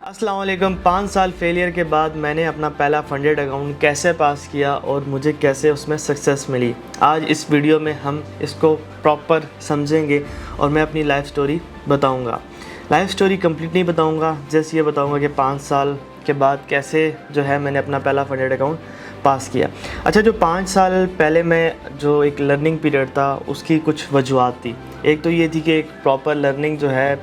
अस्सलाम वालेकुम। 5 साल फेलियर के बाद मैंने अपना पहला फंडेड अकाउंट कैसे पास किया और मुझे कैसे उसमें सक्सेस मिली, आज इस वीडियो में हम इसको प्रॉपर समझेंगे और मैं अपनी लाइफ स्टोरी बताऊंगा। लाइफ स्टोरी कंप्लीट नहीं बताऊंगा, जैसे ये बताऊंगा कि 5 साल के बाद कैसे जो है मैंने अपना पहला फंडेड अकाउंट पास किया। अच्छा, जो 5 साल पहले मैं जो एक लर्निंग पीरियड था उसकी कुछ वजूहत थी। एक तो ये थी कि एक प्रॉपर लर्निंग जो है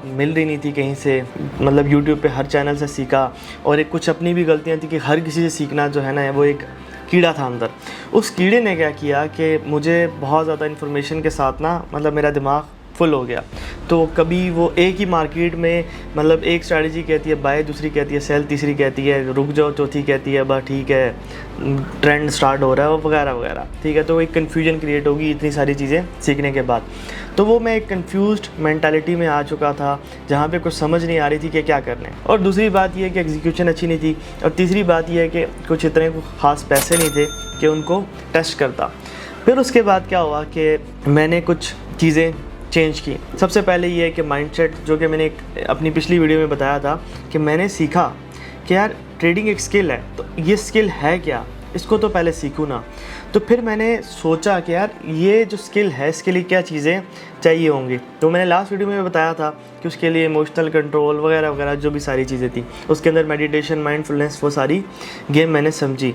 मिल रही नहीं थी कहीं से, मतलब यूट्यूब पे हर चैनल से सीखा, और एक कुछ अपनी भी गलतियाँ थी कि हर किसी से सीखना जो है ना वो एक कीड़ा था अंदर। उस कीड़े ने क्या किया कि मुझे बहुत ज़्यादा इन्फॉर्मेशन के साथ ना मतलब मेरा दिमाग फुल हो गया। तो कभी वो एक ही मार्केट में मतलब एक स्ट्रैटेजी कहती है बाय, दूसरी कहती है सेल, तीसरी कहती है रुक जाओ, चौथी कहती है बस ठीक है ट्रेंड स्टार्ट हो रहा है वगैरह वगैरह, ठीक है। तो एक कन्फ्यूजन क्रिएट होगी इतनी सारी चीज़ें सीखने के बाद। तो वो मैं एक कन्फ्यूज्ड मेंटालिटी में आ चुका था जहाँ पे कुछ समझ नहीं आ रही थी कि क्या करना है। और दूसरी बात यह है कि एग्जीक्यूशन अच्छी नहीं थी, और तीसरी बात यह है कि कुछ इतने ख़ास पैसे नहीं थे कि उनको टेस्ट करता। फिर उसके बाद क्या हुआ कि मैंने कुछ चीज़ें चेंज की। सबसे पहले ये है कि माइंडसेट, जो कि मैंने अपनी पिछली वीडियो में बताया था कि मैंने सीखा कि यार ट्रेडिंग एक स्किल है, तो ये स्किल है क्या, इसको तो पहले सीखूँ ना। तो फिर मैंने सोचा कि यार ये जो स्किल है इसके लिए क्या चीज़ें चाहिए होंगी। तो मैंने लास्ट वीडियो में बताया था कि उसके लिए इमोशनल कंट्रोल वगैरह वगैरह जो भी सारी चीज़ें थी, उसके अंदर मेडिटेशन, माइंडफुलनेस, वो सारी गेम मैंने समझी।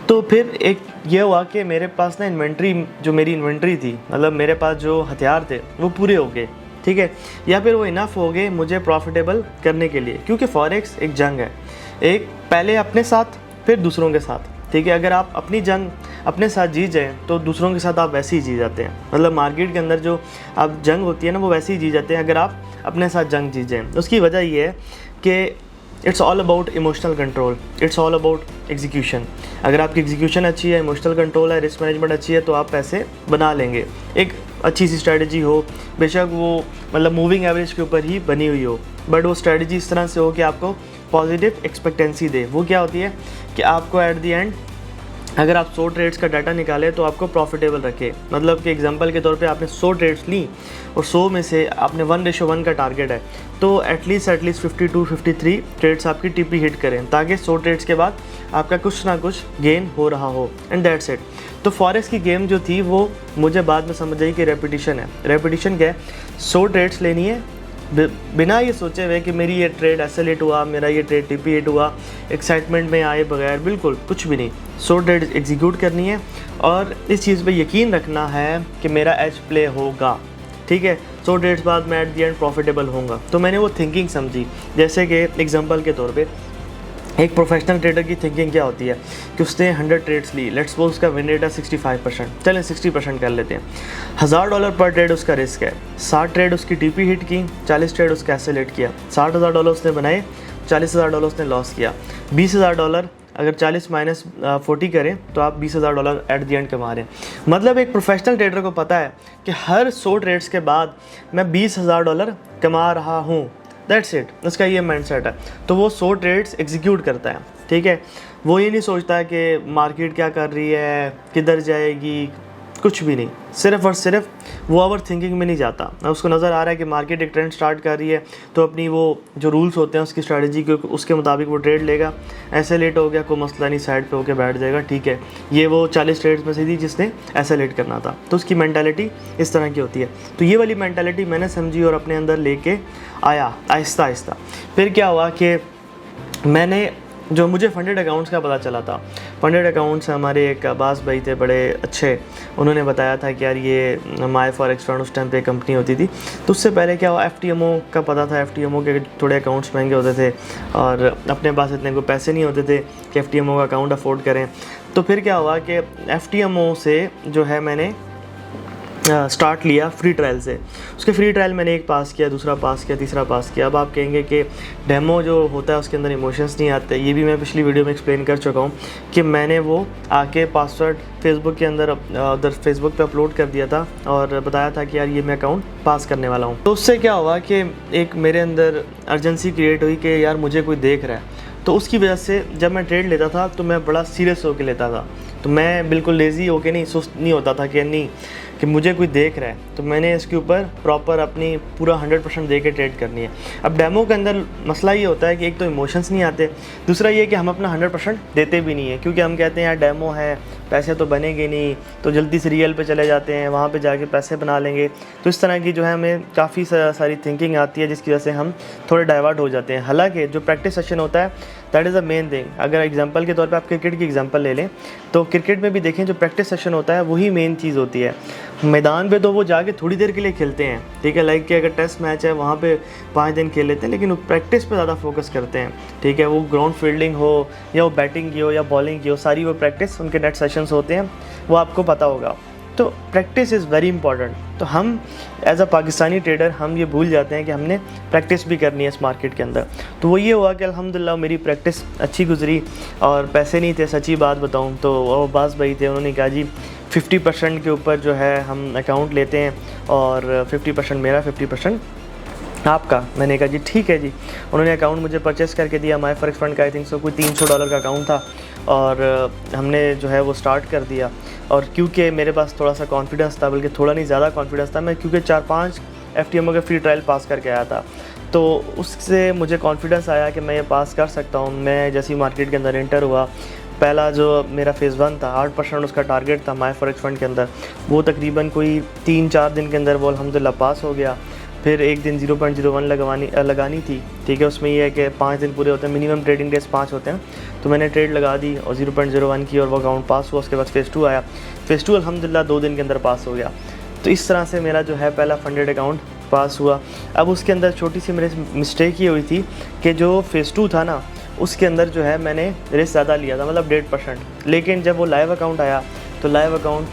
तो फिर एक ये हुआ कि मेरे पास ना इन्वेंट्री, जो मेरी इन्वेंट्री थी, मतलब मेरे पास जो हथियार थे वो पूरे हो गए, ठीक है, या फिर वो इनफ हो गए मुझे प्रॉफिटेबल करने के लिए। क्योंकि फॉरेक्स एक जंग है, एक पहले अपने साथ फिर दूसरों के साथ, ठीक है। अगर आप अपनी जंग अपने साथ जीत जाएँ तो दूसरों के साथ आप वैसे ही जीत जाते हैं। मतलब मार्केट के अंदर जो आप जंग होती है ना वो वैसे ही जीत जाते हैं अगर आप अपने साथ जंग जीत जाएँ। उसकी वजह ये है कि it's all about emotional control, it's all about execution. अगर आपकी एग्जीक्यूशन अच्छी है, इमोशनल कंट्रोल है, रिस्क मैनेजमेंट अच्छी है, तो आप पैसे बना लेंगे। एक अच्छी सी स्ट्रैटेजी हो, बेशक वो मतलब मूविंग एवरेज के ऊपर ही बनी हुई हो, बट वो स्ट्रैटेजी इस तरह से हो कि आपको पॉजिटिव एक्सपेक्टेंसी दे। वो क्या होती है कि आपको एट द एंड अगर आप 100 ट्रेड्स का डाटा निकालें तो आपको प्रॉफिटेबल रखे। मतलब कि एग्जांपल के तौर पे आपने 100 ट्रेड्स ली और 100 में से आपने 1:1 का टारगेट है, तो एटलीस्ट 52-53 ट्रेड्स आपकी टीपी हिट करें, ताकि 100 ट्रेड्स के बाद आपका कुछ ना कुछ गेन हो रहा हो, एंड दैट्स इट। तो फॉरेक्स की गेम जो थी वो मुझे बाद में समझ आई कि रेपिटेशन है। रेपिटेशन क्या है, 100 ट्रेड्स लेनी है बिना ये सोचे हुए कि मेरी ये ट्रेड एसएल हिट हुआ, मेरा ये ट्रेड टीपी हिट हुआ, एक्साइटमेंट में आए बगैर, बिल्कुल कुछ भी नहीं। 100 ट्रेड एग्जीक्यूट करनी है और इस चीज़ पे यकीन रखना है कि मेरा एज प्ले होगा, ठीक है। 100 ट्रेड्स बाद मैं एट द एंड प्रॉफिटेबल होऊंगा। तो मैंने वो थिंकिंग समझी। जैसे कि एग्जांपल के तौर पे एक प्रोफेशनल ट्रेडर की थिंकिंग क्या होती है कि उसने 100 ट्रेड्स ली, लेट्स सपोज उसका विन रेट है 65%, चलें 60% कर लेते हैं। $1000 पर ट्रेड उसका रिस्क है, 60 ट्रेड उसकी टीपी हिट की, 40 ट्रेड उसका एसएल हिट किया, $60,000 उसने बनाए, $40,000 उसने लॉस किया। $20,000 अगर 40 माइनस 40 करें तो आप $20,000 एट द एंड कमा रहे हैं। मतलब एक प्रोफेशनल ट्रेडर को पता है कि हर 100 ट्रेड्स के बाद मैं $20,000 कमा रहा हूँ, दैट्स इट। उसका ये माइंडसेट है। तो वो 100 ट्रेड्स एग्जीक्यूट करता है, ठीक है। वो ये नहीं सोचता है कि मार्केट क्या कर रही है, किधर जाएगी, कुछ भी नहीं। सिर्फ और सिर्फ वो ओवर थिंकिंग में नहीं जाता। उसको नज़र आ रहा है कि मार्केट एक ट्रेंड स्टार्ट कर रही है, तो अपनी वो जो रूल्स होते हैं उसकी स्ट्रैटेजी के उसके मुताबिक वो ट्रेड लेगा। ऐसे लेट हो गया, कोई मसला नहीं, साइड पे होकर बैठ जाएगा, ठीक है। ये वो 40 ट्रेड्स में से थी जिसने ऐसे लेट करना था, तो उसकी मैंटालिटी इस तरह की होती है। तो ये वाली मैंटालिटी मैंने समझी और अपने अंदर लेके आया आहिस्ता आहिस्ता। फिर क्या हुआ कि मैंने जो मुझे फंडेड अकाउंट्स का पता चला था, फंडेड अकाउंट्स हमारे एक अब्बास भाई थे बड़े अच्छे, उन्होंने बताया था कि यार ये माय फॉरेक्स फंड उस टाइम पे कंपनी होती थी। तो उससे पहले क्या हुआ, एफटीएमओ का पता था, एफटीएमओ के थोड़े अकाउंट्स महंगे होते थे और अपने पास इतने कोई पैसे नहीं होते थे कि एफटीएमओ का अकाउंट अफोर्ड करें। तो फिर क्या हुआ कि एफटीएमओ से जो है मैंने स्टार्ट लिया फ्री ट्रायल से। उसके फ्री ट्रायल मैंने एक पास किया, दूसरा पास किया, तीसरा पास किया। अब आप कहेंगे कि डेमो जो होता है उसके अंदर इमोशंस नहीं आते, ये भी मैं पिछली वीडियो में एक्सप्लेन कर चुका हूँ कि मैंने वो आके पासवर्ड फेसबुक के अंदर उधर फेसबुक पे अपलोड कर दिया था और बताया था कि यार ये मैं अकाउंट पास करने वाला हूँ। तो उससे क्या हुआ कि एक मेरे अंदर अर्जेंसी क्रिएट हुई कि यार मुझे कोई देख रहा है। तो उसकी वजह से जब मैं ट्रेड लेता था तो मैं बड़ा सीरियस होकर लेता था। तो मैं बिल्कुल लेज़ी होके नहीं, सुस्त नहीं होता था कि नहीं कि मुझे कोई देख रहा है तो मैंने इसके ऊपर प्रॉपर अपनी पूरा 100% दे के ट्रेड करनी है। अब डेमो के अंदर मसला ये होता है कि एक तो इमोशंस नहीं आते, दूसरा ये कि हम अपना 100% देते भी नहीं है, क्योंकि हम कहते हैं यार डेमो है, पैसे तो बनेंगे नहीं, तो जल्दी से रियल पे चले जाते हैं, वहाँ पे जाके पैसे बना लेंगे। तो इस तरह की जो है हमें काफ़ी सारी थिंकिंग आती है, जिसकी वजह से हम थोड़े डाइवर्ट हो जाते हैं। हालांकि जो प्रैक्टिस सेशन होता है that is the main thing. अगर एग्जांपल के तौर पे आप क्रिकेट की एग्जांपल ले लें तो क्रिकेट में भी देखें जो प्रैक्टिस सेशन होता है वही मेन चीज़ होती है। मैदान पे तो वो जाके थोड़ी देर के लिए खेलते हैं, ठीक है, लाइक कि अगर टेस्ट मैच है वहाँ पे 5 दिन खेल लेते हैं, लेकिन वो प्रैक्टिस पे ज़्यादा फोकस करते हैं, ठीक है। वो ग्राउंड फील्डिंग हो या वो बैटिंग की हो या बॉलिंग की हो, सारी वो प्रैक्टिस उनके नेट सेशंस होते हैं, वो आपको पता होगा। तो प्रैक्टिस इज़ वेरी इंपॉर्टेंट। तो हम एज अ पाकिस्तानी ट्रेडर हम ये भूल जाते हैं कि हमने प्रैक्टिस भी करनी है इस मार्केट के अंदर। तो वो ये हुआ कि अल्हम्दुलिल्लाह मेरी प्रैक्टिस अच्छी गुजरी और पैसे नहीं थे, सच्ची बात बताऊं तो वो अब्बास भाई थे, उन्होंने कहा जी 50% के ऊपर जो है हम अकाउंट लेते हैं और 50% मेरा 50% आपका। मैंने कहा जी ठीक है जी। उन्होंने अकाउंट मुझे परचेस करके दिया, माई फॉरेक्स फंड का आई थिंक सो कोई $300 का अकाउंट था, और हमने जो है वो स्टार्ट कर दिया। और क्योंकि मेरे पास थोड़ा सा कॉन्फिडेंस था, बल्कि थोड़ा नहीं ज़्यादा कॉन्फिडेंस था, मैं क्योंकि 4-5 FTMO के फ्री ट्रायल पास करके आया था, तो उससे मुझे कॉन्फिडेंस आया कि मैं ये पास कर सकता हूँ। मैं जैसी मार्केट के अंदर एंटर हुआ, पहला जो मेरा फेज़ 1 था 8% उसका टारगेट था माई फॉरेक्स फंड के अंदर, वो तकरीबन कोई 3-4 दिन के अंदर वो अल्हम्दुलिल्लाह पास हो गया। फिर एक दिन 0.01 लगानी थी, ठीक है। उसमें ये है कि 5 दिन पूरे होते हैं, मिनिमम ट्रेडिंग डेज 5 होते हैं, तो मैंने ट्रेड लगा दी और 0.01 की और वो अकाउंट पास हुआ। उसके बाद फेज़ 2 आया, फेज़ 2 अल्हम्दुलिल्लाह 2 दिन के अंदर पास हो गया। तो इस तरह से मेरा जो है पहला फंडेड अकाउंट पास हुआ। अब उसके अंदर छोटी सी मेरी मिस्टेक ये हुई थी कि जो फेज़ 2 था ना, उसके अंदर जो है मैंने रिस्क ज़्यादा लिया था, मतलब 1.5%, लेकिन जब वो लाइव अकाउंट आया तो लाइव अकाउंट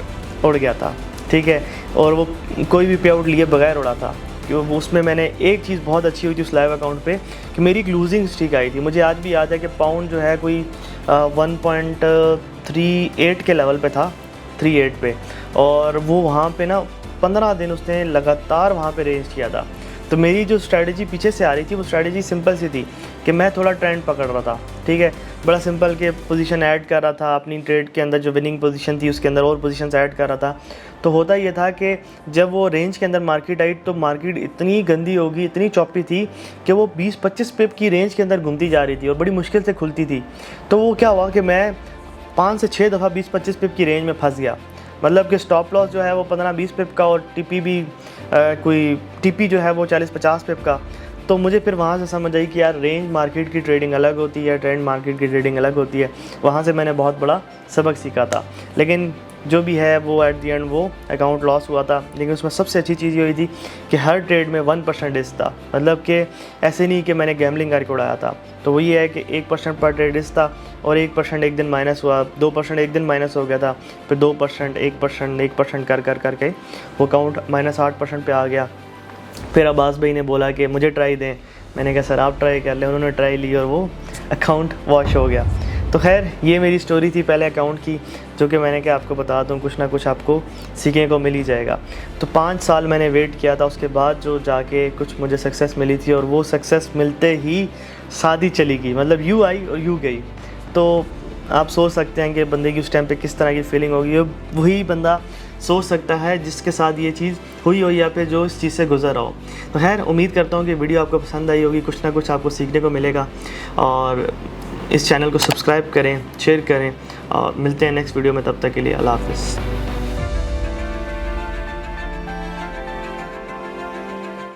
उड़ गया था, ठीक है। और वो कोई भी पे आउट लिए बगैर उड़ा था, क्योंकि उसमें मैंने एक चीज़ बहुत अच्छी हुई थी उस लाइव अकाउंट पे कि मेरी एक लूजिंग स्ट्रीक आई थी। मुझे आज भी याद है कि पाउंड जो है कोई 1.38 के लेवल पे था, 38 पे, और वो वहाँ पे ना 15 दिन उसने लगातार वहाँ पे रेंज किया था। तो मेरी जो स्ट्रैटेजी पीछे से आ रही थी वो स्ट्रैटेजी सिंपल सी थी कि मैं थोड़ा ट्रेंड पकड़ रहा था, ठीक है, बड़ा सिंपल के पोजीशन ऐड कर रहा था अपनी ट्रेड के अंदर, जो विनिंग पोजीशन थी उसके अंदर और पोजीशंस ऐड कर रहा था। तो होता ये था कि जब वो रेंज के अंदर मार्केट आई तो मार्केट इतनी गंदी होगी, इतनी चॉपी थी कि वो 20-25 पिप की रेंज के अंदर घूमती जा रही थी और बड़ी मुश्किल से खुलती थी। तो वो क्या हुआ कि मैं 5 से 6 दफ़ा 20-25 पिप की रेंज में फंस गया, मतलब कि स्टॉप लॉस जो है वो 15-20 पिप का और टीपी भी कोई टीपी जो है वो 40-50 पिप का। तो मुझे फिर वहाँ से समझ आई कि यार रेंज मार्केट की ट्रेडिंग अलग होती है, ट्रेंड मार्केट की ट्रेडिंग अलग होती है। वहाँ से मैंने बहुत बड़ा सबक सीखा था। लेकिन जो भी है वो एट दी एंड वो अकाउंट लॉस हुआ था, लेकिन उसमें सबसे अच्छी चीज़ ये हुई थी कि हर ट्रेड में 1% रिस्क था, मतलब कि ऐसे नहीं कि मैंने गैम्बलिंग करके उड़ाया था। तो वो ये है कि 1% पर ट्रेड रिस्क था और 1% एक दिन माइनस हुआ, 2% एक दिन माइनस हो गया था, फिर 2%, 1% कर करके वो अकाउंट -8% पे आ गया। फिर अब्बास भाई ने बोला कि मुझे ट्राई दें, मैंने कहा सर आप ट्राई कर लें। उन्होंने ट्राई ली और वो अकाउंट वॉश हो गया। तो खैर ये मेरी स्टोरी थी पहले अकाउंट की, जो कि मैंने क्या आपको बता दूं, कुछ ना कुछ आपको सीखने को मिल ही जाएगा। तो 5 साल मैंने वेट किया था, उसके बाद जो जाके कुछ मुझे सक्सेस मिली थी, और वो सक्सेस मिलते ही शादी चली गई, मतलब यूँ आई और यूँ गई। तो आप सोच सकते हैं कि बंदे की उस टाइम पे किस तरह की फीलिंग होगी। वही बंदा सोच सकता है जिसके साथ ये चीज़ हुई हो या फिर जो इस चीज़ से गुजर रहा हो। तो खैर उम्मीद करता हूँ कि वीडियो आपको पसंद आई होगी, कुछ ना कुछ आपको सीखने को मिलेगा। और इस चैनल को सब्सक्राइब करें, शेयर करें, और मिलते हैं नेक्स्ट वीडियो में। तब तक के लिए अल्लाह हाफ़िज़।